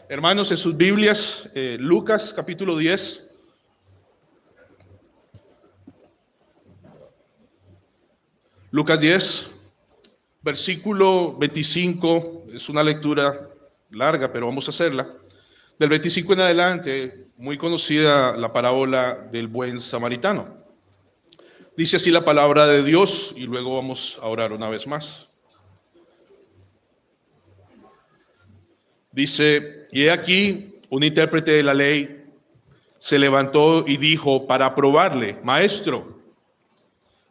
Hermanos, en sus Biblias, Lucas capítulo 10. Lucas 10, versículo 25, es una lectura larga, pero vamos a hacerla. Del 25 en adelante, muy conocida la parábola del buen samaritano. Dice así la palabra de Dios y luego vamos a orar una vez más. Dice, y he aquí, un intérprete de la ley se levantó y dijo para probarle: Maestro,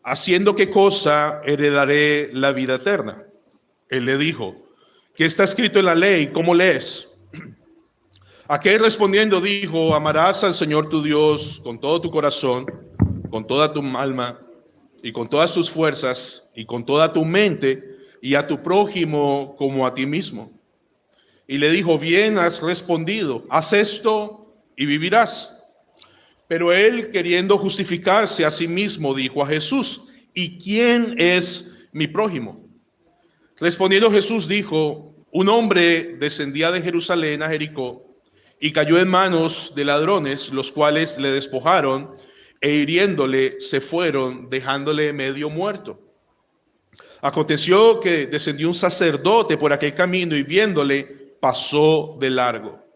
¿haciendo qué cosa heredaré la vida eterna? Él le dijo: ¿qué está escrito en la ley? ¿Cómo lees? Aquel respondiendo dijo: amarás al Señor tu Dios con todo tu corazón, con toda tu alma y con todas tus fuerzas y con toda tu mente, y a tu prójimo como a ti mismo. Y le dijo: bien has respondido, haz esto y vivirás. Pero él, queriendo justificarse a sí mismo, dijo a Jesús: ¿y quién es mi prójimo? Respondiendo Jesús dijo: un hombre descendía de Jerusalén a Jericó y cayó en manos de ladrones, los cuales le despojaron e hiriéndole se fueron, dejándole medio muerto. Aconteció que descendió un sacerdote por aquel camino y viéndole pasó de largo.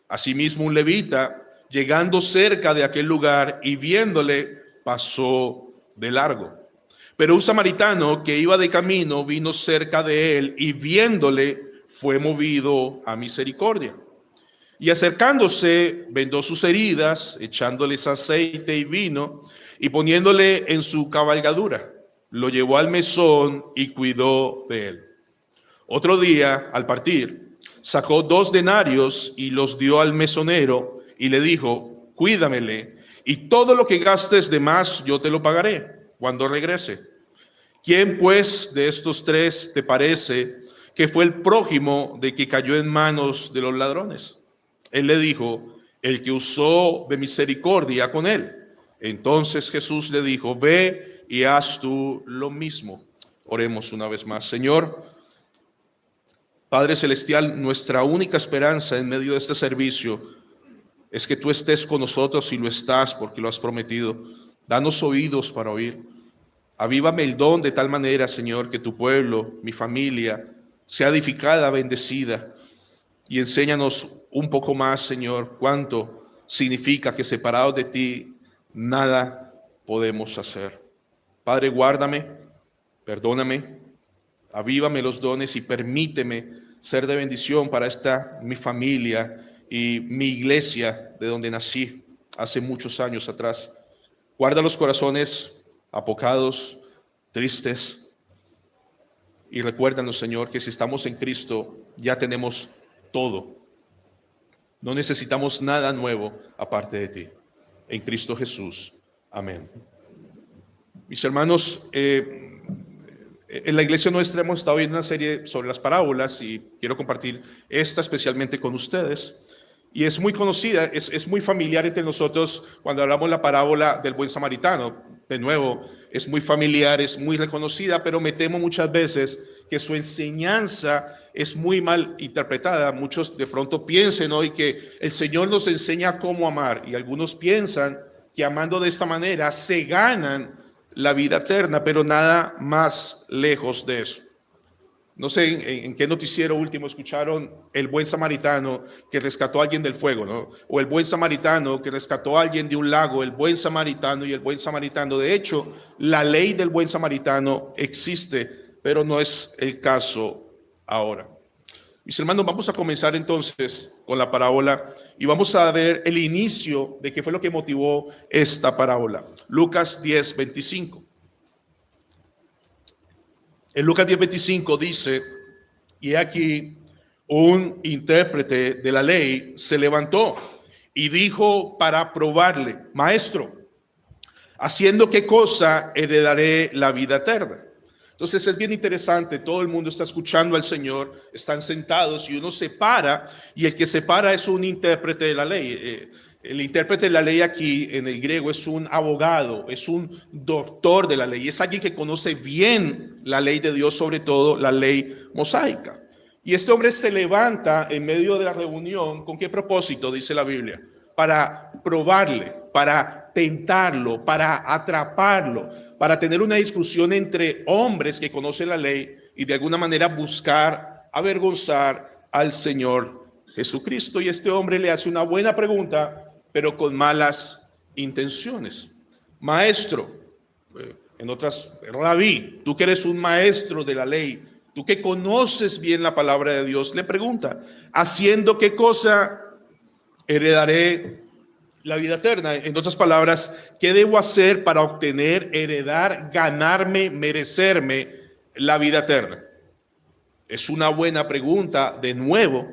Asimismo un levita, llegando cerca de aquel lugar y viéndole, pasó de largo. Pero un samaritano que iba de camino vino cerca de él y viéndole fue movido a misericordia. Y acercándose, vendó sus heridas, echándoles aceite y vino y poniéndole en su cabalgadura, lo llevó al mesón y cuidó de él. Otro día, al partir, sacó 2 denarios y los dio al mesonero y le dijo: cuídamele, y todo lo que gastes de más yo te lo pagaré cuando regrese. ¿Quién pues de estos 3 te parece que fue el prójimo de que cayó en manos de los ladrones? Él le dijo: el que usó de misericordia con él. Entonces Jesús le dijo: ve y haz tú lo mismo. Oremos una vez más. Señor, Padre Celestial, nuestra única esperanza en medio de este servicio es que tú estés con nosotros, y lo estás porque lo has prometido. Danos oídos para oír. Avívame el don de tal manera, Señor, que tu pueblo, mi familia, sea edificada, bendecida. Y enséñanos un poco más, Señor, cuánto significa que separados de ti nada podemos hacer. Padre, guárdame, perdóname, avívame los dones y permíteme ser de bendición para esta mi familia y mi iglesia de donde nací hace muchos años atrás. Guarda los corazones apocados, tristes, y recuérdanos, Señor, que si estamos en Cristo ya tenemos todo. No necesitamos nada nuevo aparte de ti. En Cristo Jesús. Amén. Mis hermanos, en la iglesia nuestra hemos estado viendo una serie sobre las parábolas y quiero compartir esta especialmente con ustedes. Y es muy conocida, es muy familiar entre nosotros cuando hablamos la parábola del buen samaritano. De nuevo, es muy familiar, es muy reconocida, pero me temo muchas veces que su enseñanza es muy mal interpretada. Muchos de pronto piensen hoy que el Señor nos enseña cómo amar, y algunos piensan que amando de esta manera se ganan la vida eterna, pero nada más lejos de eso. No sé en qué noticiero último escucharon el buen samaritano que rescató a alguien del fuego, ¿no? O el buen samaritano que rescató a alguien de un lago, el buen samaritano y el buen samaritano. De hecho, la ley del buen samaritano existe, pero no es el caso ahora. Mis hermanos, vamos a comenzar entonces con la parábola y vamos a ver el inicio de qué fue lo que motivó esta parábola. Lucas 10, 25. En Lucas 10:25 dice: y aquí un intérprete de la ley se levantó y dijo para probarle: Maestro, ¿haciendo qué cosa heredaré la vida eterna? Entonces es bien interesante, todo el mundo está escuchando al Señor, están sentados y uno se para, y el que se para es un intérprete de la ley. El intérprete de la ley aquí en el griego es un abogado, es un doctor de la ley, es alguien que conoce bien la ley de Dios, sobre todo la ley mosaica. Y este hombre se levanta en medio de la reunión. ¿Con qué propósito? Dice la Biblia. Para probarle, para tentarlo, para atraparlo, para tener una discusión entre hombres que conocen la ley y de alguna manera buscar avergonzar al Señor Jesucristo. Y este hombre le hace una buena pregunta, pero con malas intenciones. Maestro, en otras, rabí, tú que eres un maestro de la ley, tú que conoces bien la palabra de Dios, le pregunta, ¿haciendo qué cosa heredaré la vida eterna? En otras palabras, ¿qué debo hacer para obtener, heredar, ganarme, merecerme la vida eterna? Es una buena pregunta, de nuevo,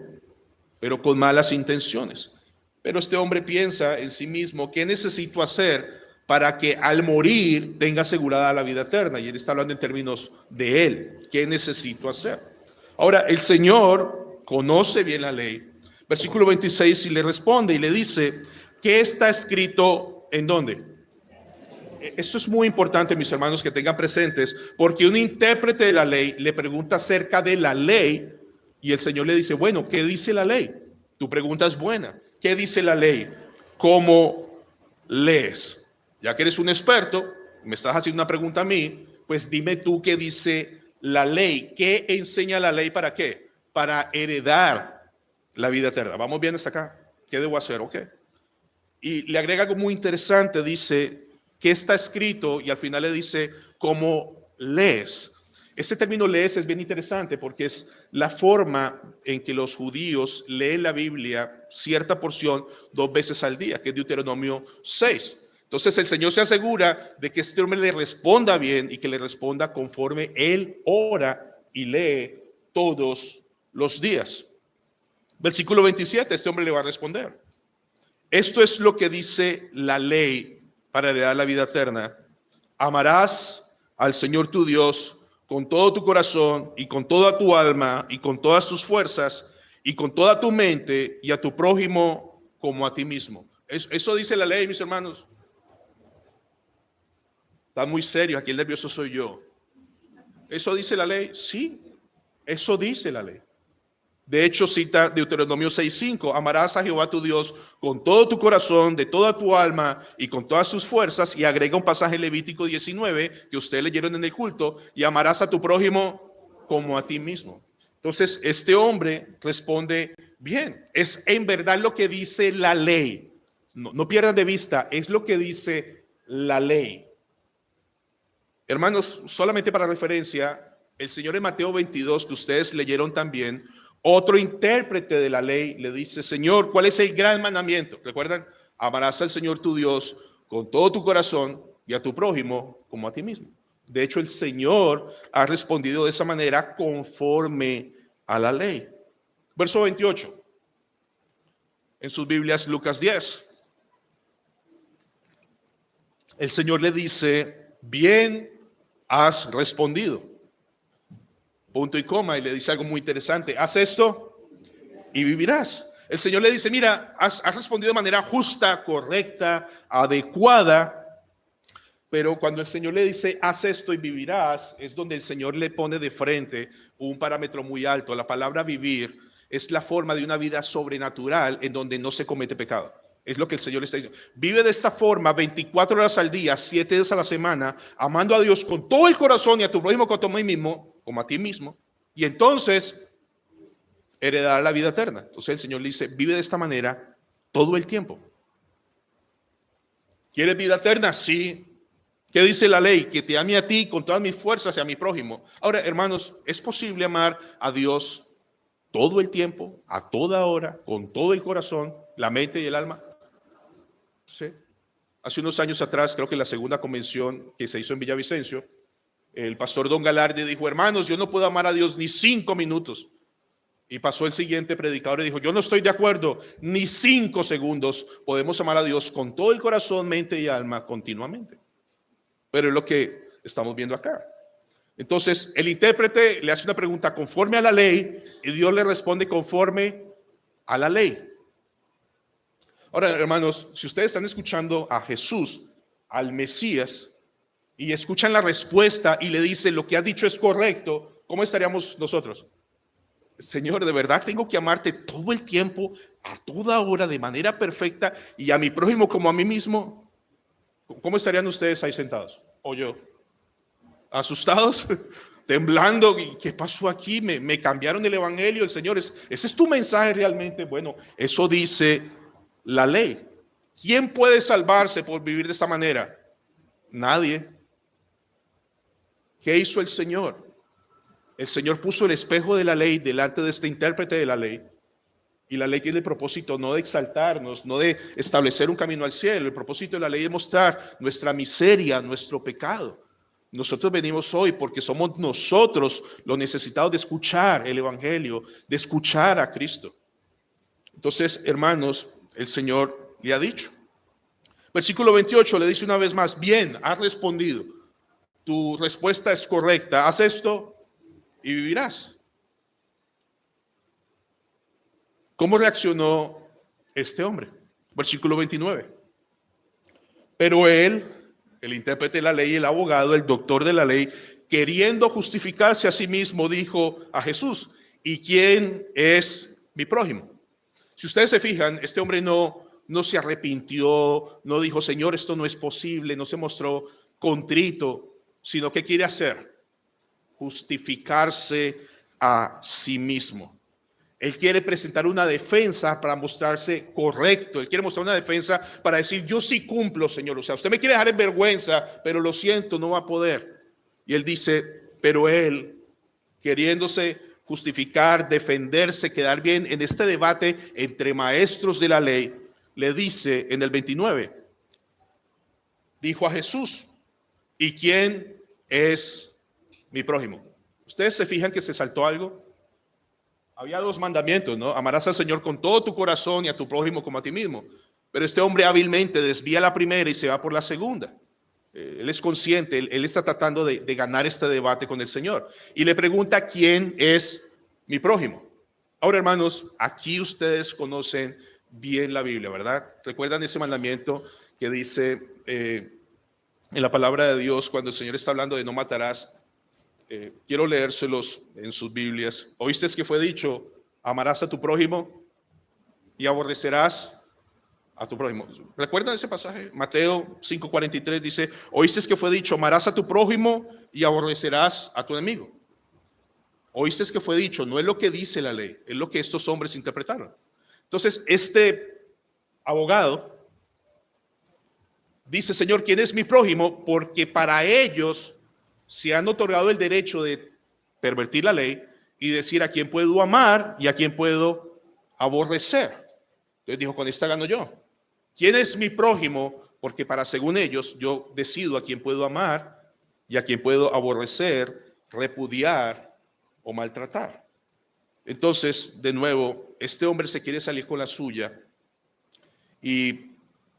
pero con malas intenciones. Pero este hombre piensa en sí mismo, ¿qué necesito hacer para que al morir tenga asegurada la vida eterna? Y él está hablando en términos de él. ¿Qué necesito hacer? Ahora, el Señor conoce bien la ley. Versículo 26, y le responde y le dice, ¿qué está escrito en dónde? Esto es muy importante, mis hermanos, que tengan presentes, porque un intérprete de la ley le pregunta acerca de la ley y el Señor le dice, bueno, ¿qué dice la ley? Tu pregunta es buena. ¿Qué dice la ley? ¿Cómo lees? Ya que eres un experto, me estás haciendo una pregunta a mí, pues dime tú qué dice la ley. ¿Qué enseña la ley para qué? Para heredar la vida eterna. ¿Vamos bien hasta acá? ¿Qué debo hacer? Ok. Y le agrega algo muy interesante, dice, ¿qué está escrito? Y al final le dice, ¿cómo lees? Este término lees es bien interesante porque es la forma en que los judíos leen la Biblia, cierta porción, 2 veces al día, que es Deuteronomio 6. Entonces el Señor se asegura de que este hombre le responda bien y que le responda conforme él ora y lee todos los días. Versículo 27, este hombre le va a responder. Esto es lo que dice la ley para heredar la vida eterna. Amarás al Señor tu Dios con todo tu corazón y con toda tu alma y con todas tus fuerzas y con toda tu mente y a tu prójimo como a ti mismo. Eso dice la ley, mis hermanos. Está muy serio, aquí el nervioso soy yo. ¿Eso dice la ley? Sí, eso dice la ley. De hecho, cita Deuteronomio 6:5, amarás a Jehová tu Dios con todo tu corazón, de toda tu alma y con todas tus fuerzas, y agrega un pasaje en Levítico 19 que ustedes leyeron en el culto, y amarás a tu prójimo como a ti mismo. Entonces, este hombre responde bien, es en verdad lo que dice la ley. No pierdan de vista, es lo que dice la ley. Hermanos, solamente para referencia, el Señor en Mateo 22, que ustedes leyeron también, otro intérprete de la ley le dice, Señor, ¿cuál es el gran mandamiento? ¿Recuerdan? Amarás al Señor tu Dios con todo tu corazón y a tu prójimo como a ti mismo. De hecho, el Señor ha respondido de esa manera conforme a la ley. Verso 28. En sus Biblias, Lucas 10. El Señor le dice, bien has respondido. Punto y coma, y le dice algo muy interesante. Haz esto y vivirás. El Señor le dice, mira, has respondido de manera justa, correcta, adecuada. Pero cuando el Señor le dice, haz esto y vivirás, es donde el Señor le pone de frente un parámetro muy alto. La palabra vivir es la forma de una vida sobrenatural en donde no se comete pecado. Es lo que el Señor le está diciendo. Vive de esta forma 24 horas al día, 7 días a la semana, amando a Dios con todo el corazón y a tu prójimo como a ti mismo. Y entonces heredará la vida eterna. Entonces el Señor le dice, vive de esta manera todo el tiempo. ¿Quieres vida eterna? Sí. ¿Qué dice la ley? Que te ame a ti con todas mis fuerzas y a mi prójimo. Ahora, hermanos, ¿es posible amar a Dios todo el tiempo, a toda hora, con todo el corazón, la mente y el alma? Sí. Hace unos años atrás, creo que en la segunda convención que se hizo en Villavicencio, el pastor Don Galardi dijo, hermanos, yo no puedo amar a Dios ni 5 minutos. Y pasó el siguiente predicador y dijo, yo no estoy de acuerdo, ni 5 segundos podemos amar a Dios con todo el corazón, mente y alma continuamente. Pero es lo que estamos viendo acá. Entonces, el intérprete le hace una pregunta conforme a la ley y Dios le responde conforme a la ley. Ahora, hermanos, si ustedes están escuchando a Jesús, al Mesías, y escuchan la respuesta y le dicen lo que ha dicho es correcto, ¿cómo estaríamos nosotros? Señor, de verdad tengo que amarte todo el tiempo, a toda hora, de manera perfecta, y a mi prójimo como a mí mismo. ¿Cómo estarían ustedes ahí sentados? ¿O yo? ¿Asustados? Temblando. ¿Qué pasó aquí? Me cambiaron el evangelio. El Señor, ¿ese es tu mensaje realmente? Bueno, eso dice la ley. ¿Quién puede salvarse por vivir de esta manera? Nadie. ¿Qué hizo el Señor? El Señor puso el espejo de la ley delante de este intérprete de la ley. Y la ley tiene el propósito no de exaltarnos, no de establecer un camino al cielo. El propósito de la ley es mostrar nuestra miseria, nuestro pecado. Nosotros venimos hoy porque somos nosotros los necesitados de escuchar el evangelio, de escuchar a Cristo. Entonces, hermanos, el Señor le ha dicho. Versículo 28 le dice una vez más: bien, has respondido. Tu respuesta es correcta. Haz esto y vivirás. ¿Cómo reaccionó este hombre? Versículo 29. Pero él, el intérprete de la ley, el abogado, el doctor de la ley, queriendo justificarse a sí mismo, dijo a Jesús: ¿y quién es mi prójimo? Si ustedes se fijan, este hombre no se arrepintió, no dijo: Señor, esto no es posible, no se mostró contrito, sino que quiere hacer justificarse a sí mismo. Él quiere presentar una defensa para mostrarse correcto. Él quiere mostrar una defensa para decir: yo sí cumplo, Señor. O sea, usted me quiere dejar en vergüenza, pero lo siento, no va a poder. Y él dice, pero él, queriéndose justificar, defenderse, quedar bien en este debate entre maestros de la ley, le dice en el 29, dijo a Jesús: ¿y quién es mi prójimo? ¿Ustedes se fijan que se saltó algo? Había dos mandamientos, ¿no? Amarás al Señor con todo tu corazón y a tu prójimo como a ti mismo. Pero este hombre hábilmente desvía la primera y se va por la segunda. Él es consciente, él está tratando de ganar este debate con el Señor. Y le pregunta: ¿quién es mi prójimo? Ahora, hermanos, aquí ustedes conocen bien la Biblia, ¿verdad? ¿Recuerdan ese mandamiento que dice en la palabra de Dios cuando el Señor está hablando de no matarás? Quiero leérselos en sus Biblias. ¿Oíste que fue dicho: amarás a tu prójimo y aborrecerás a tu prójimo? ¿Recuerdan ese pasaje? Mateo 5:43 dice: ¿oíste que fue dicho: amarás a tu prójimo y aborrecerás a tu enemigo? ¿Oíste que fue dicho? No es lo que dice la ley, es lo que estos hombres interpretaron. Entonces, este abogado dice: Señor, ¿quién es mi prójimo? Porque para ellos se han otorgado el derecho de pervertir la ley y decir a quién puedo amar y a quién puedo aborrecer. Entonces dijo: con esta gano yo. ¿Quién es mi prójimo? Porque para, según ellos, yo decido a quién puedo amar y a quién puedo aborrecer, repudiar o maltratar. Entonces, de nuevo, este hombre se quiere salir con la suya y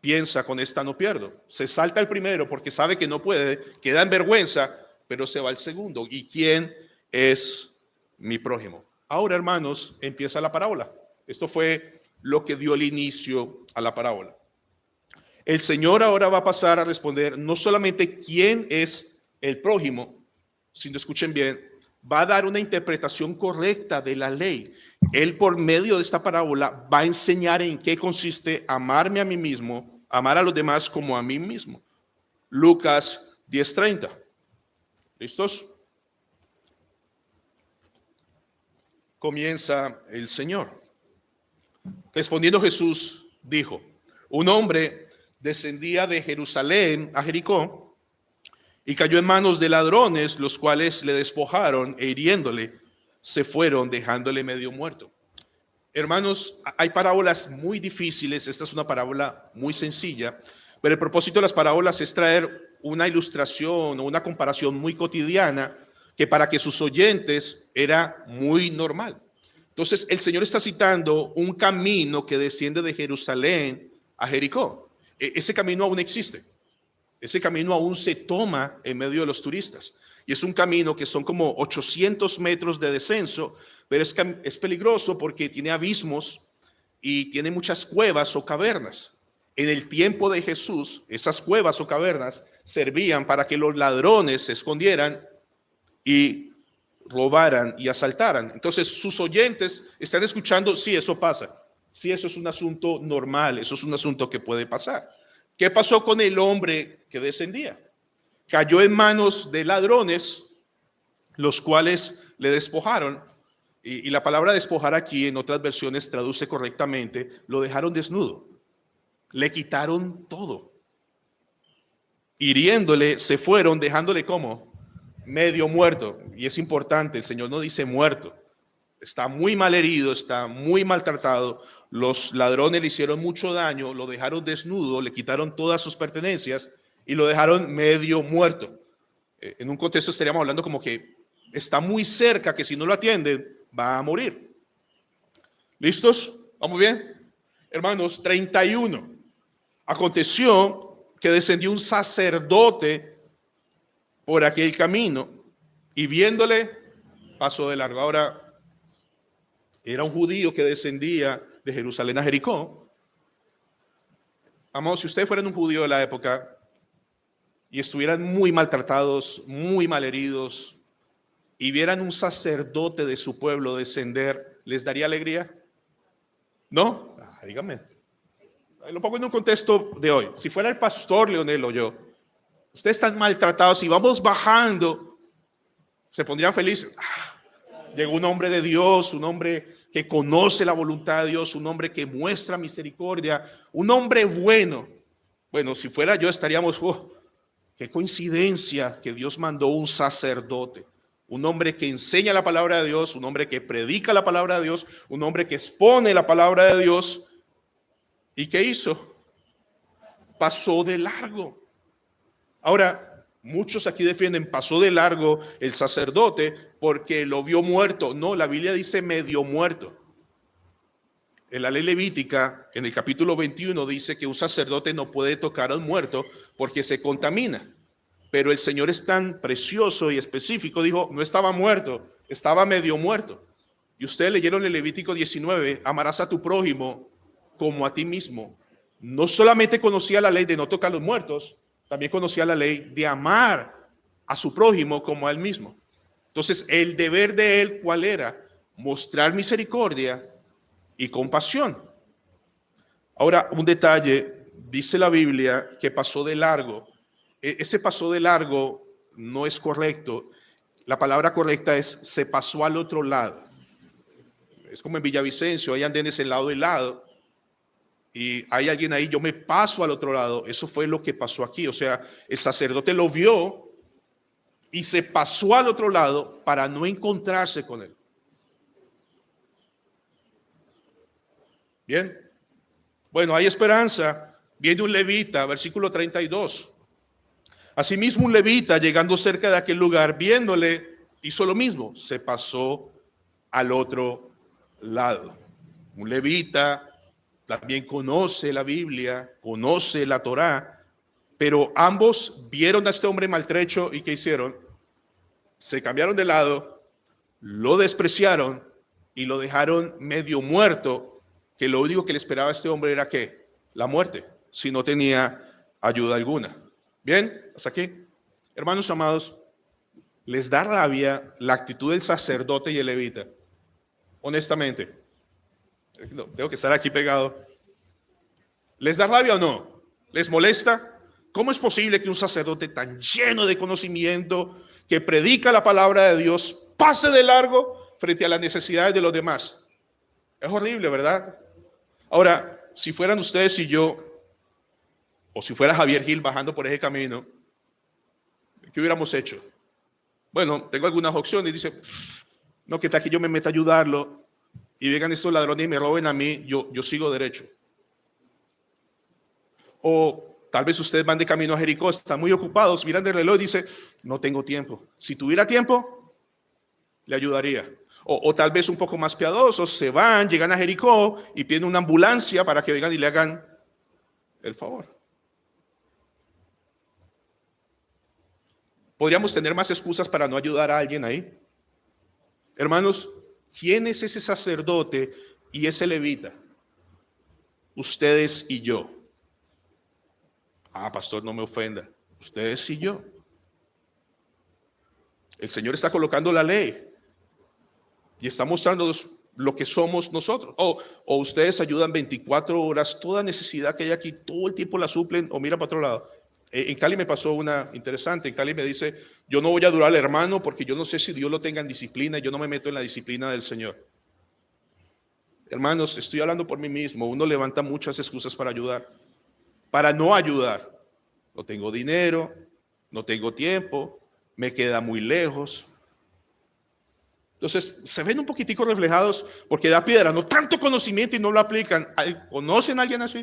piensa: con esta no pierdo. Se salta el primero porque sabe que no puede, queda en vergüenza, pero se va al segundo. ¿Y quién es mi prójimo? Ahora, hermanos, empieza la parábola. Esto fue lo que dio el inicio a la parábola. El Señor ahora va a pasar a responder no solamente quién es el prójimo, sino, escuchen bien, va a dar una interpretación correcta de la ley. Él, por medio de esta parábola, va a enseñar en qué consiste amarme a mí mismo, amar a los demás como a mí mismo. Lucas 10:30. ¿Listos? Comienza el Señor. Respondiendo Jesús, dijo: un hombre descendía de Jerusalén a Jericó y cayó en manos de ladrones, los cuales le despojaron e hiriéndole, se fueron dejándole medio muerto. Hermanos, hay parábolas muy difíciles. Esta es una parábola muy sencilla, pero el propósito de las parábolas es traer una ilustración o una comparación muy cotidiana que para que sus oyentes era muy normal. Entonces, el Señor está citando un camino que desciende de Jerusalén a Jericó. Ese camino aún existe. Ese camino aún se toma en medio de los turistas. Y es un camino que son como 800 metros de descenso, pero es peligroso porque tiene abismos y tiene muchas cuevas o cavernas. En el tiempo de Jesús, esas cuevas o cavernas servían para que los ladrones se escondieran y robaran y asaltaran. Entonces sus oyentes están escuchando, sí, eso pasa, sí, eso es un asunto normal, eso es un asunto que puede pasar. ¿Qué pasó con el hombre que descendía? Cayó en manos de ladrones, los cuales le despojaron, y la palabra despojar aquí en otras versiones traduce correctamente, lo dejaron desnudo, le quitaron todo. Hiriéndole, se fueron, dejándole como medio muerto. Y es importante, el Señor no dice muerto. Está muy mal herido, está muy maltratado. Los ladrones le hicieron mucho daño, lo dejaron desnudo, le quitaron todas sus pertenencias y lo dejaron medio muerto. En un contexto estaríamos hablando como que está muy cerca, que si no lo atienden va a morir. ¿Listos? ¿Vamos bien? Hermanos, 31. Aconteció que descendió un sacerdote por aquel camino y viéndole pasó de largo. Ahora, era un judío que descendía de Jerusalén a Jericó. Amados, si ustedes fueran un judío de la época y estuvieran muy maltratados, muy malheridos, y vieran un sacerdote de su pueblo descender, ¿les daría alegría? ¿No? Dígame. Lo pongo en un contexto de hoy. Si fuera el pastor Leonel o yo, ustedes están maltratados y vamos bajando, ¿se pondrían felices? Llegó un hombre de Dios, un hombre que conoce la voluntad de Dios, un hombre que muestra misericordia, un hombre bueno. Bueno, si fuera yo estaríamos, qué coincidencia que Dios mandó un sacerdote, un hombre que enseña la palabra de Dios, un hombre que predica la palabra de Dios, un hombre que expone la palabra de Dios. ¿Y qué hizo? Pasó de largo. Ahora, muchos aquí defienden, pasó de largo el sacerdote porque lo vio muerto. No, la Biblia dice medio muerto. En la ley levítica, en el capítulo 21, dice que un sacerdote no puede tocar a un muerto porque se contamina. Pero el Señor es tan precioso y específico, dijo, no estaba muerto, estaba medio muerto. Y ustedes leyeron en Levítico 19, amarás a tu prójimo como a ti mismo. No solamente conocía la ley de no tocar a los muertos, también conocía la ley de amar a su prójimo como a él mismo. Entonces, el deber de él, ¿cuál era? Mostrar misericordia y compasión. Ahora, un detalle, dice la Biblia que pasó de largo. Ese pasó de largo no es correcto. La palabra correcta es se pasó al otro lado. Es como en Villavicencio, hay andenes en lado y lado. Y hay alguien ahí, yo me paso al otro lado. Eso fue lo que pasó aquí. O sea, el sacerdote lo vio y se pasó al otro lado para no encontrarse con él. Bien. Bueno, hay esperanza. Viene un levita, versículo 32. Asimismo, un levita, llegando cerca de aquel lugar, viéndole, hizo lo mismo. Se pasó al otro lado. Un levita también conoce la Biblia, conoce la Torá, pero ambos vieron a este hombre maltrecho y ¿qué hicieron? Se cambiaron de lado, lo despreciaron y lo dejaron medio muerto, que lo único que le esperaba a este hombre era ¿qué? La muerte, si no tenía ayuda alguna. ¿Bien? ¿Hasta aquí? Hermanos amados, ¿les da rabia la actitud del sacerdote y el levita? Honestamente. No, tengo que estar aquí pegado. ¿Les da rabia o no? ¿Les molesta? ¿Cómo es posible que un sacerdote tan lleno de conocimiento, que predica la palabra de Dios, pase de largo frente a las necesidades de los demás? Es horrible, ¿verdad? Ahora, si fueran ustedes y yo, o si fuera Javier Gil bajando por ese camino, ¿qué hubiéramos hecho? Bueno, tengo algunas opciones. Dice, no, ¿qué tal que yo me meta a ayudarlo y vengan estos ladrones y me roben a mí? Yo sigo derecho. O tal vez ustedes van de camino a Jericó, están muy ocupados, miran el reloj y dicen, no tengo tiempo. Si tuviera tiempo, le ayudaría. O tal vez un poco más piadosos, se van, llegan a Jericó y piden una ambulancia para que vengan y le hagan el favor. ¿Podríamos tener más excusas para no ayudar a alguien ahí? Hermanos, ¿quién es ese sacerdote y ese levita? Ustedes y yo. Pastor, no me ofenda. Ustedes y yo. El Señor está colocando la ley. Y está mostrándonos lo que somos nosotros. O ustedes ayudan 24 horas, toda necesidad que hay aquí, todo el tiempo la suplen o miran para otro lado. En Cali me pasó una interesante. En Cali me dice, yo no voy a adorar al hermano porque yo no sé si Dios lo tenga en disciplina y yo no me meto en la disciplina del Señor. Hermanos, estoy hablando por mí mismo. Uno levanta muchas excusas para ayudar, para no ayudar. No tengo dinero, no tengo tiempo, me queda muy lejos. Entonces, se ven un poquitico reflejados porque da piedra, no tanto conocimiento y no lo aplican. ¿Conocen a alguien así?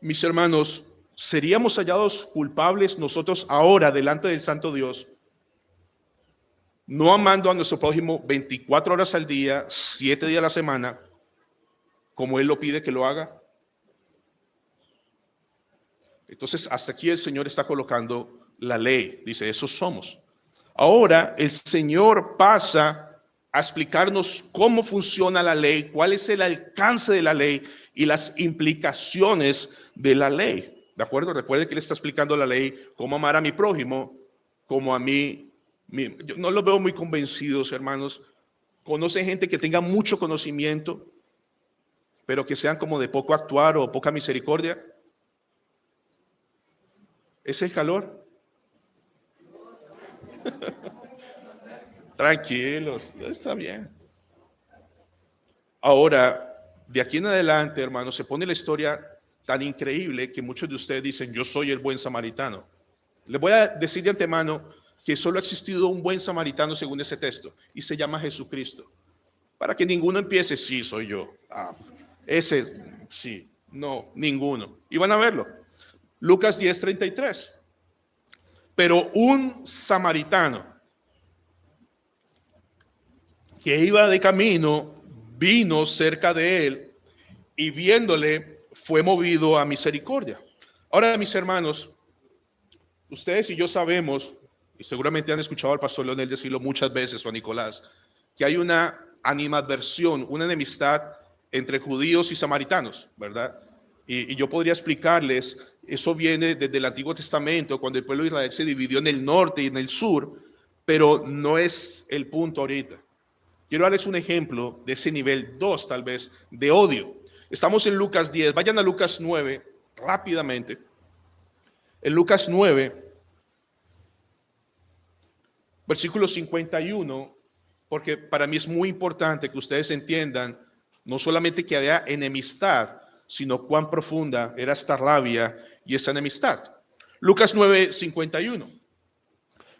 Mis hermanos, ¿seríamos hallados culpables nosotros ahora delante del Santo Dios, no amando a nuestro prójimo 24 horas al día, 7 días a la semana, como Él lo pide que lo haga? Entonces, hasta aquí el Señor está colocando la ley. Dice, esos somos. Ahora, el Señor pasa a explicarnos cómo funciona la ley, cuál es el alcance de la ley y las implicaciones de la ley. ¿De acuerdo? Recuerde que Él está explicando la ley, cómo amar a mi prójimo, como a mí mismo. Yo no los veo muy convencidos, hermanos. ¿Conocen gente que tenga mucho conocimiento, pero que sean como de poco actuar o poca misericordia? ¿Es el calor? Tranquilos, está bien. Ahora, de aquí en adelante, hermanos, se pone la historia tan increíble que muchos de ustedes dicen, yo soy el buen samaritano. Les voy a decir de antemano que solo ha existido un buen samaritano según ese texto, y se llama Jesucristo. Para que ninguno empiece, sí, soy yo. Ese, sí, no, ninguno. Y van a verlo. Lucas 10:33. Pero un samaritano que iba de camino vino cerca de él y viéndole fue movido a misericordia. Ahora, mis hermanos, ustedes y yo sabemos, y seguramente han escuchado al pastor Leonel decirlo muchas veces, o a Nicolás, que hay una animadversión, una enemistad entre judíos y samaritanos, ¿verdad? Y yo podría explicarles, eso viene desde el Antiguo Testamento, cuando el pueblo de Israel se dividió en el norte y en el sur, pero no es el punto ahorita. Quiero darles un ejemplo de ese nivel 2, tal vez, de odio. Estamos en Lucas 10, vayan a Lucas 9, rápidamente. En Lucas 9, versículo 51, porque para mí es muy importante que ustedes entiendan, no solamente que había enemistad, sino cuán profunda era esta rabia y esta enemistad. Lucas 9:51.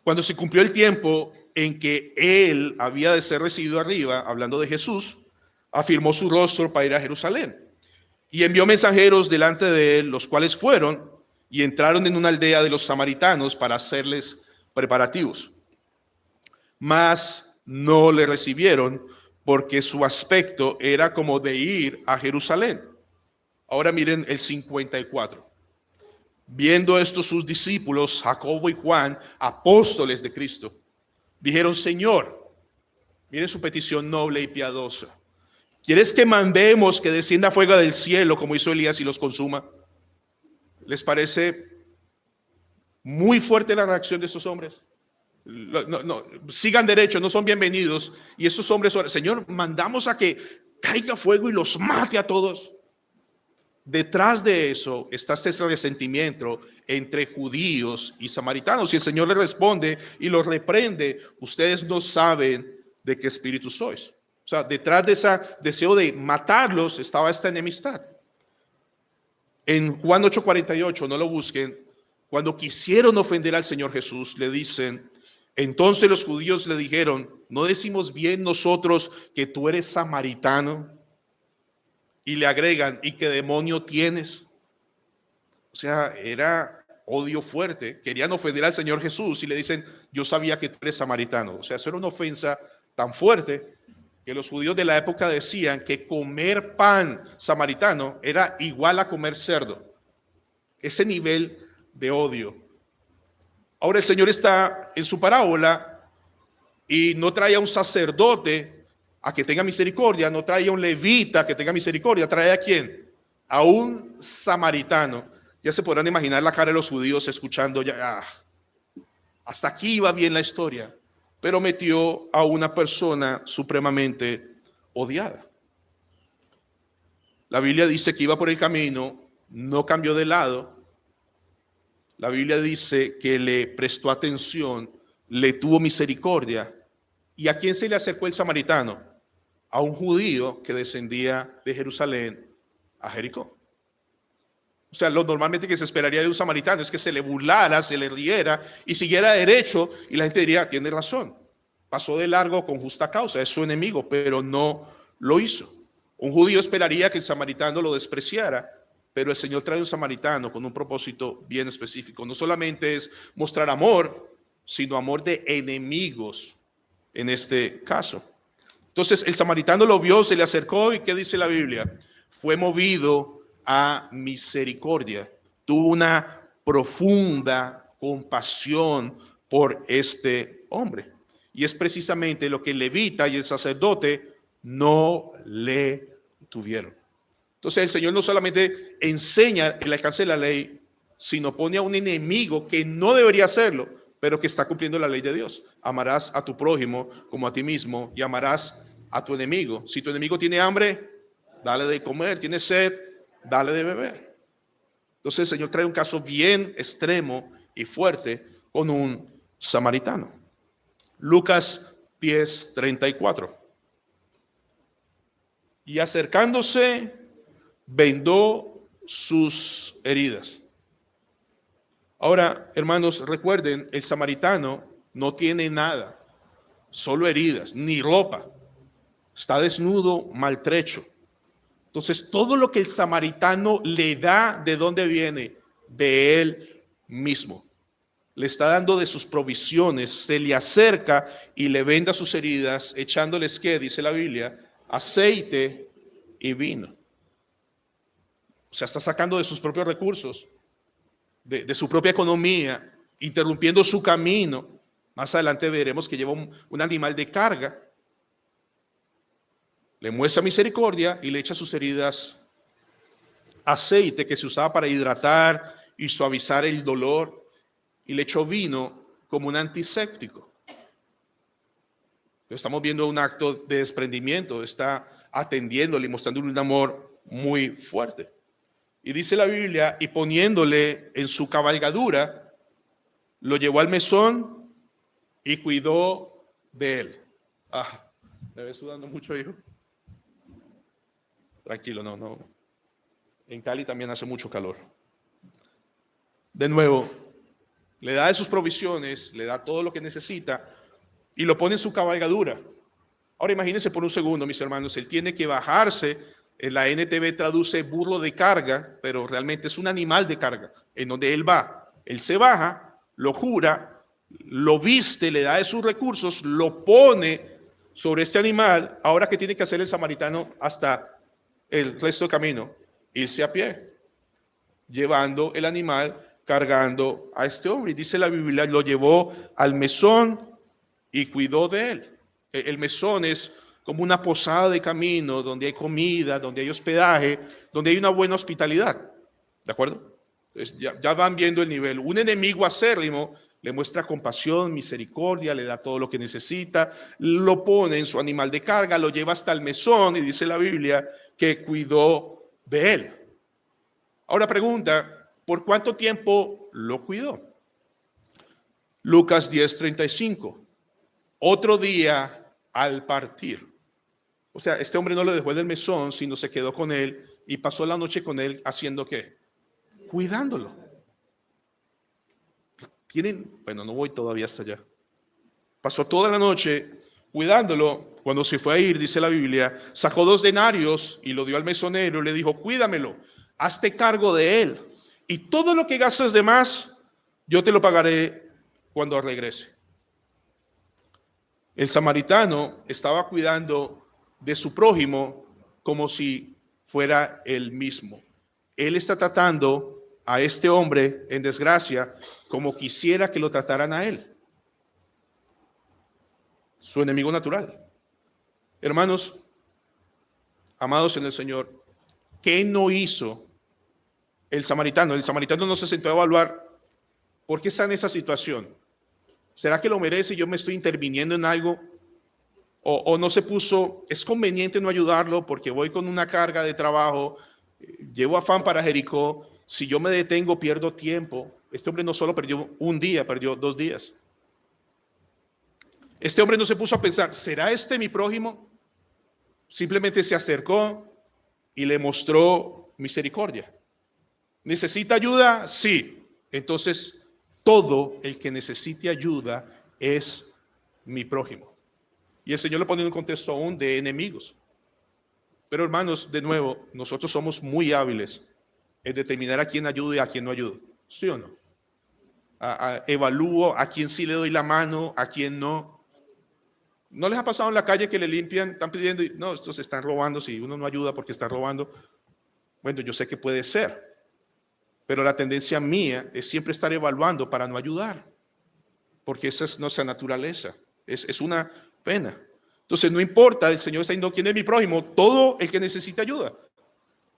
Cuando se cumplió el tiempo en que él había de ser recibido arriba, hablando de Jesús, afirmó su rostro para ir a Jerusalén. Y envió mensajeros delante de él, los cuales fueron y entraron en una aldea de los samaritanos para hacerles preparativos. Mas no le recibieron porque su aspecto era como de ir a Jerusalén. Ahora miren el 54. Viendo esto sus discípulos, Jacobo y Juan, apóstoles de Cristo, dijeron, Señor, miren su petición noble y piadosa. ¿Quieres que mandemos que descienda fuego del cielo como hizo Elías y los consuma? ¿Les parece muy fuerte la reacción de estos hombres? No, sigan derecho, no son bienvenidos. Y estos hombres, Señor, mandamos a que caiga fuego y los mate a todos. Detrás de eso está ese resentimiento entre judíos y samaritanos. Y el Señor le responde y los reprende. Ustedes no saben de qué espíritu sois. O sea, detrás de ese deseo de matarlos estaba esta enemistad. En Juan 8:48, no lo busquen, cuando quisieron ofender al Señor Jesús, le dicen, entonces los judíos le dijeron, ¿no decimos bien nosotros que tú eres samaritano? Y le agregan, ¿y qué demonio tienes? O sea, era odio fuerte. Querían ofender al Señor Jesús y le dicen, yo sabía que tú eres samaritano. O sea, eso era una ofensa tan fuerte que los judíos de la época decían que comer pan samaritano era igual a comer cerdo. Ese nivel de odio. Ahora el Señor está en su parábola y no trae a un sacerdote a que tenga misericordia, no trae a un levita que tenga misericordia, trae a quién, a un samaritano. Ya se podrán imaginar la cara de los judíos escuchando ya. Hasta aquí iba bien la historia, pero metió a una persona supremamente odiada. La Biblia dice que iba por el camino, no cambió de lado. La Biblia dice que le prestó atención, le tuvo misericordia. ¿Y a quién se le acercó el samaritano? A un judío que descendía de Jerusalén a Jericó. O sea, lo normalmente que se esperaría de un samaritano es que se le burlara, se le riera y siguiera derecho, y la gente diría, tiene razón, pasó de largo con justa causa, es su enemigo, pero no lo hizo. Un judío esperaría que el samaritano lo despreciara, pero el Señor trae un samaritano con un propósito bien específico. No solamente es mostrar amor, sino amor de enemigos en este caso. Entonces el samaritano lo vio, se le acercó, y ¿qué dice la Biblia? Fue movido a misericordia. Tuvo una profunda compasión por este hombre. Y es precisamente lo que el levita y el sacerdote no le tuvieron. Entonces el Señor no solamente enseña el alcance de la ley, sino pone a un enemigo que no debería hacerlo, pero que está cumpliendo la ley de Dios. Amarás a tu prójimo como a ti mismo, y amarás a tu enemigo. Si tu enemigo tiene hambre, dale de comer. Tiene sed, dale de beber. Entonces el Señor trae un caso bien extremo y fuerte con un samaritano. Lucas 10:34. Y acercándose, vendó sus heridas. Ahora, hermanos, recuerden, el samaritano no tiene nada, solo heridas, ni ropa. Está desnudo, maltrecho. Entonces, todo lo que el samaritano le da, ¿de dónde viene? De él mismo. Le está dando de sus provisiones, se le acerca y le venda sus heridas, echándoles, ¿qué? Dice la Biblia, aceite y vino. O sea, está sacando de sus propios recursos, de su propia economía, interrumpiendo su camino. Más adelante veremos que lleva un animal de carga. Le muestra misericordia y le echa sus heridas aceite que se usaba para hidratar y suavizar el dolor, y le echó vino como un antiséptico. Estamos viendo un acto de desprendimiento, está atendiéndole y mostrándole un amor muy fuerte. Y dice la Biblia, y poniéndole en su cabalgadura, lo llevó al mesón y cuidó de él. ¿Me ves sudando mucho, hijo? Tranquilo, no. En Cali también hace mucho calor. De nuevo, le da de sus provisiones, le da todo lo que necesita y lo pone en su cabalgadura. Ahora imagínense por un segundo, mis hermanos, él tiene que bajarse. En la NTV traduce burro de carga, pero realmente es un animal de carga, en donde él va. Él se baja, lo jura, lo viste, le da de sus recursos, lo pone sobre este animal. Ahora, ¿qué tiene que hacer el samaritano hasta el resto del camino? Irse a pie, llevando el animal, cargando a este hombre. Y dice la Biblia, lo llevó al mesón y cuidó de él. El mesón es como una posada de camino, donde hay comida, donde hay hospedaje, donde hay una buena hospitalidad. ¿De acuerdo? Entonces ya van viendo el nivel. Un enemigo acérrimo le muestra compasión, misericordia, le da todo lo que necesita, lo pone en su animal de carga, lo lleva hasta el mesón, y dice la Biblia que cuidó de él. Ahora pregunta, ¿por cuánto tiempo lo cuidó? Lucas 10:35. Otro día al partir. O sea, este hombre no lo dejó en el mesón, sino se quedó con él y pasó la noche con él haciendo ¿qué? Cuidándolo. Bueno, no voy todavía hasta allá. Pasó toda la noche cuidándolo. Cuando se fue a ir, dice la Biblia, sacó 2 denarios y lo dio al mesonero y le dijo, cuídamelo, hazte cargo de él. Y todo lo que gastes de más, yo te lo pagaré cuando regrese. El samaritano estaba cuidando de su prójimo como si fuera él mismo. Él está tratando a este hombre en desgracia como quisiera que lo trataran a él, su enemigo natural. Hermanos, amados en el Señor, ¿qué no hizo el samaritano? El samaritano no se sentó a evaluar por qué está en esa situación. ¿Será que lo merece? Yo me estoy interviniendo en algo. O no se puso, es conveniente no ayudarlo porque voy con una carga de trabajo, llevo afán para Jericó. Si yo me detengo, pierdo tiempo. Este hombre no solo perdió un día, perdió 2 días. Este hombre no se puso a pensar, ¿será este mi prójimo? Simplemente se acercó y le mostró misericordia. ¿Necesita ayuda? Sí. Entonces, todo el que necesite ayuda es mi prójimo. Y el Señor lo pone en un contexto aún de enemigos. Pero hermanos, de nuevo, nosotros somos muy hábiles en determinar a quién ayudo y a quién no ayudo. ¿Sí o no? Evalúo a quién sí le doy la mano, a quién no. ¿No les ha pasado en la calle que le limpian, están pidiendo, no, estos están robando, si uno no ayuda porque está robando? Bueno, yo sé que puede ser, pero la tendencia mía es siempre estar evaluando para no ayudar, porque esa es nuestra naturaleza, es una pena. Entonces no importa, el Señor está diciendo quién es mi prójimo, todo el que necesite ayuda.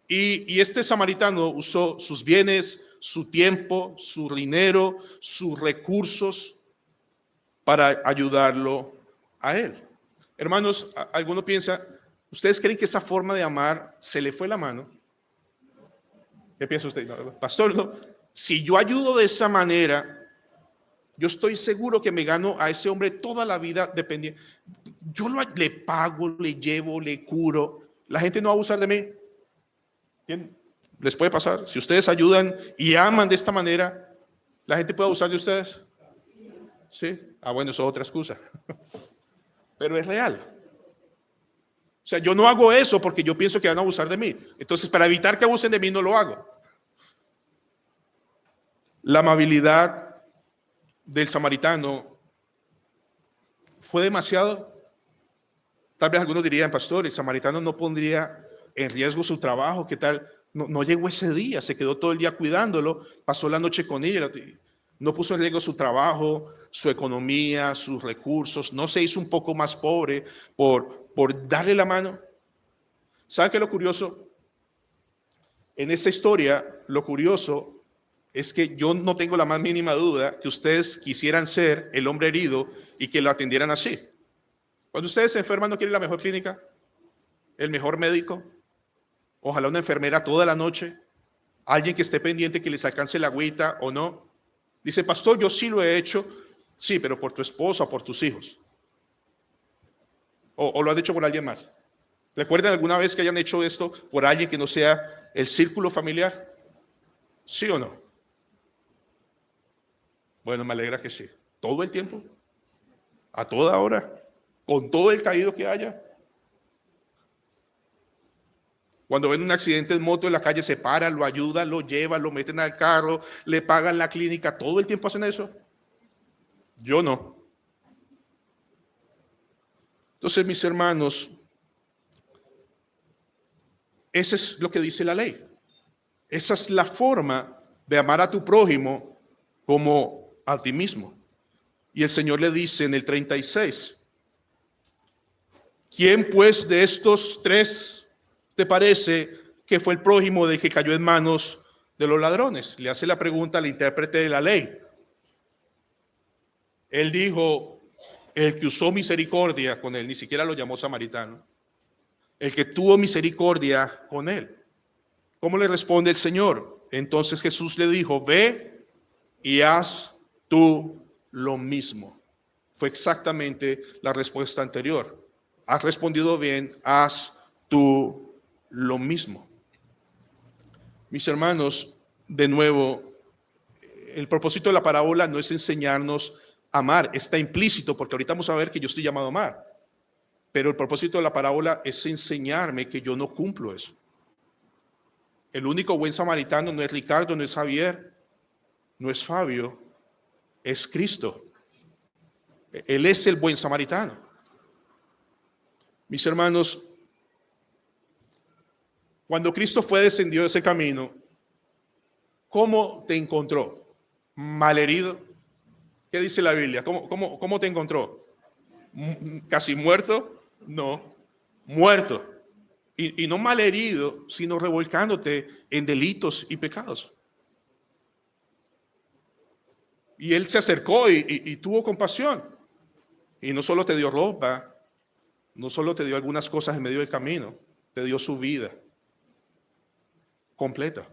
Y este samaritano usó sus bienes, su tiempo, su dinero, sus recursos para ayudarlo a él. Hermanos, alguno piensa, ¿ustedes creen que esa forma de amar se le fue la mano? ¿Qué piensa usted? No, pastor, no. Si yo ayudo de esa manera, yo estoy seguro que me gano a ese hombre toda la vida dependiendo. Yo le pago, le llevo, le curo. La gente no va a abusar de mí. ¿Bien? Les puede pasar. Si ustedes ayudan y aman de esta manera, ¿la gente puede abusar de ustedes? Sí. Bueno, eso es otra excusa. Pero es real. O sea, yo no hago eso porque yo pienso que van a abusar de mí. Entonces, para evitar que abusen de mí, no lo hago. La amabilidad del samaritano fue demasiado. Tal vez algunos dirían, pastor, el samaritano no pondría en riesgo su trabajo. ¿Qué tal? No llegó ese día, se quedó todo el día cuidándolo, pasó la noche con ella. No puso en riesgo su trabajo, su economía, sus recursos. No se hizo un poco más pobre por darle la mano. ¿Saben qué es lo curioso? En esta historia, lo curioso es que yo no tengo la más mínima duda que ustedes quisieran ser el hombre herido y que lo atendieran así. Cuando ustedes se enferman, ¿no quieren la mejor clínica? ¿El mejor médico? Ojalá una enfermera toda la noche. Alguien que esté pendiente que les alcance la agüita o no. Dice, pastor, yo sí lo he hecho. Sí, pero por tu esposa o por tus hijos. O lo has hecho por alguien más. ¿Recuerdan alguna vez que hayan hecho esto por alguien que no sea el círculo familiar? ¿Sí o no? Bueno, me alegra que sí. ¿Todo el tiempo? ¿A toda hora? ¿Con todo el caído que haya? Cuando ven un accidente en moto en la calle, se paran, lo ayudan, lo llevan, lo meten al carro, le pagan la clínica. ¿Todo el tiempo hacen eso? Yo no. Entonces, mis hermanos, eso es lo que dice la ley. Esa es la forma de amar a tu prójimo como a ti mismo. Y el Señor le dice en el 36, ¿quién pues de estos 3 te parece que fue el prójimo del que cayó en manos de los ladrones? Le hace la pregunta al intérprete de la ley. Él dijo, el que usó misericordia con él, ni siquiera lo llamó samaritano, el que tuvo misericordia con él. ¿Cómo le responde el Señor? Entonces Jesús le dijo, ve y haz tú lo mismo. Fue exactamente la respuesta anterior. Has respondido bien, haz tú lo mismo. Mis hermanos, de nuevo, el propósito de la parábola no es enseñarnos a amar, está implícito, porque ahorita vamos a ver que yo estoy llamado a amar. Pero el propósito de la parábola es enseñarme que yo no cumplo eso. El único buen samaritano no es Ricardo, no es Javier, no es Fabio, es Cristo. Él es el buen samaritano. Mis hermanos, cuando Cristo fue descendido de ese camino, ¿cómo te encontró? ¿Malherido? ¿Qué dice la Biblia? ¿Cómo te encontró? ¿Casi muerto? No, muerto. Y no malherido, sino revolcándote en delitos y pecados. Y él se acercó y tuvo compasión. Y no solo te dio ropa, no solo te dio algunas cosas en medio del camino, te dio su vida completa.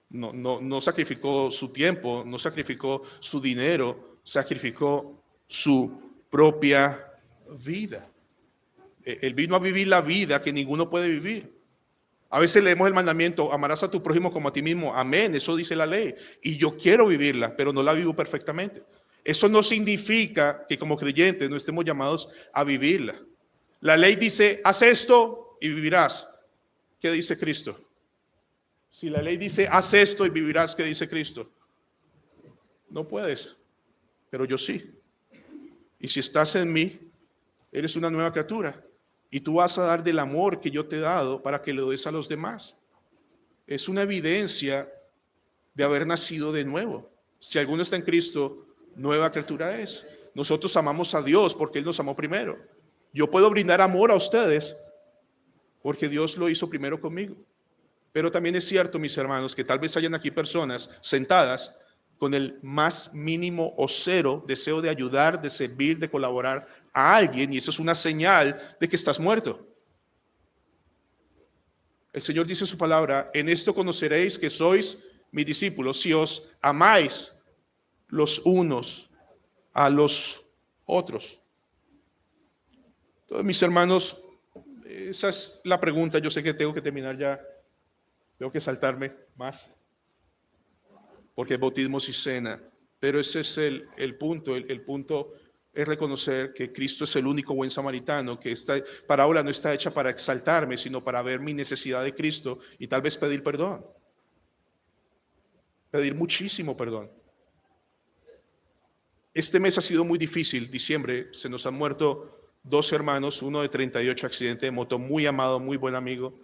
No sacrificó su tiempo, no sacrificó su dinero, sacrificó su propia vida. Él vino a vivir la vida que ninguno puede vivir. A veces leemos el mandamiento, amarás a tu prójimo como a ti mismo. Amén, eso dice la ley. Y yo quiero vivirla, pero no la vivo perfectamente. Eso no significa que como creyentes no estemos llamados a vivirla. La ley dice, haz esto y vivirás. ¿Qué dice Cristo? Si la ley dice, haz esto y vivirás, ¿qué dice Cristo? No puedes, pero yo sí. Y si estás en mí, eres una nueva criatura. Y tú vas a dar del amor que yo te he dado para que lo des a los demás. Es una evidencia de haber nacido de nuevo. Si alguno está en Cristo, nueva criatura es. Nosotros amamos a Dios porque Él nos amó primero. Yo puedo brindar amor a ustedes porque Dios lo hizo primero conmigo. Pero también es cierto, mis hermanos, que tal vez hayan aquí personas sentadas con el más mínimo o cero deseo de ayudar, de servir, de colaborar a alguien, y eso es una señal de que estás muerto. El Señor dice en su palabra, en esto conoceréis que sois mis discípulos, si os amáis los unos a los otros. Entonces, mis hermanos, esa es la pregunta. Yo sé que tengo que terminar ya, tengo que saltarme más, porque es bautismo y cena, pero ese es el punto. El punto es reconocer que Cristo es el único buen samaritano, que esta parábola no está hecha para exaltarme, sino para ver mi necesidad de Cristo y tal vez pedir perdón, pedir muchísimo perdón. Este mes ha sido muy difícil, diciembre, se nos han muerto 2 hermanos, uno de 38, accidente de moto, muy amado, muy buen amigo.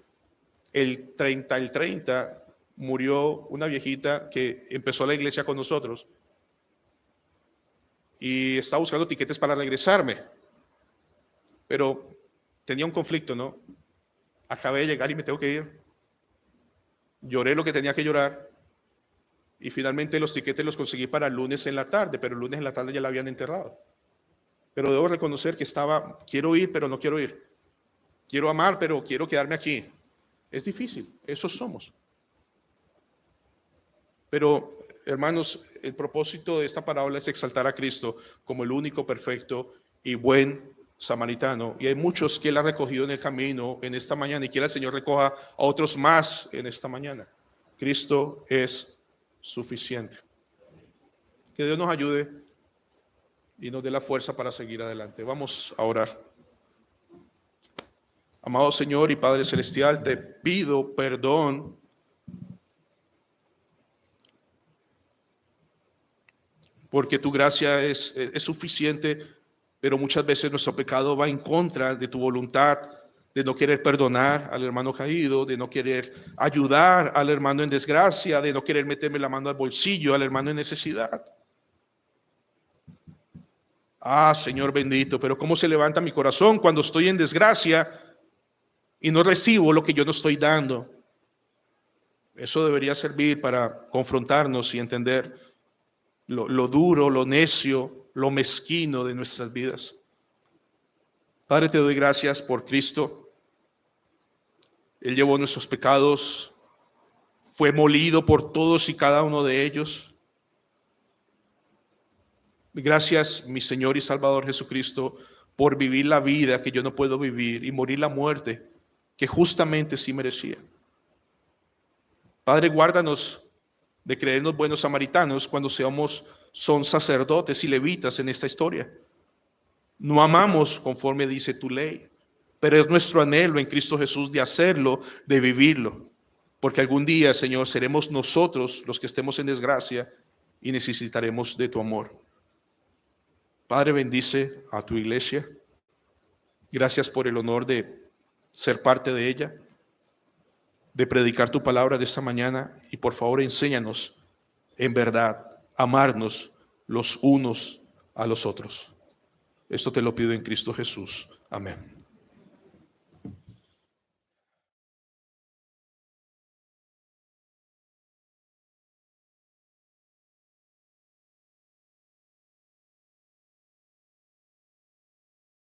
El 30 murió una viejita que empezó la iglesia con nosotros y estaba buscando tiquetes para regresarme, pero tenía un conflicto, ¿no? Acabé de llegar y me tengo que ir. Lloré lo que tenía que llorar y finalmente los tiquetes los conseguí para el lunes en la tarde, pero el lunes en la tarde ya la habían enterrado. Pero debo reconocer que quiero ir, pero no quiero ir. Quiero amar, pero quiero quedarme aquí. Es difícil, esos somos. Pero, hermanos, el propósito de esta parábola es exaltar a Cristo como el único perfecto y buen samaritano. Y hay muchos que Él ha recogido en el camino en esta mañana y quiere el Señor recoja a otros más en esta mañana. Cristo es suficiente. Que Dios nos ayude y nos dé la fuerza para seguir adelante. Vamos a orar. Amado Señor y Padre Celestial, te pido perdón porque tu gracia es suficiente, pero muchas veces nuestro pecado va en contra de tu voluntad, de no querer perdonar al hermano caído, de no querer ayudar al hermano en desgracia, de no querer meterme la mano al bolsillo al hermano en necesidad. Ah, Señor bendito, pero cómo se levanta mi corazón cuando estoy en desgracia y no recibo lo que yo no estoy dando. Eso debería servir para confrontarnos y entender lo duro, lo necio, lo mezquino de nuestras vidas. Padre, te doy gracias por Cristo. Él llevó nuestros pecados, fue molido por todos y cada uno de ellos. Gracias, mi Señor y Salvador Jesucristo, por vivir la vida que yo no puedo vivir y morir la muerte que justamente sí merecía. Padre, guárdanos de creernos buenos samaritanos cuando son sacerdotes y levitas en esta historia. No amamos conforme dice tu ley, pero es nuestro anhelo en Cristo Jesús de hacerlo, de vivirlo. Porque algún día, Señor, seremos nosotros los que estemos en desgracia y necesitaremos de tu amor. Padre, bendice a tu iglesia. Gracias por el honor de ser parte de ella, de predicar tu palabra de esta mañana, y por favor enséñanos en verdad amarnos los unos a los otros. Esto te lo pido en Cristo Jesús. Amén.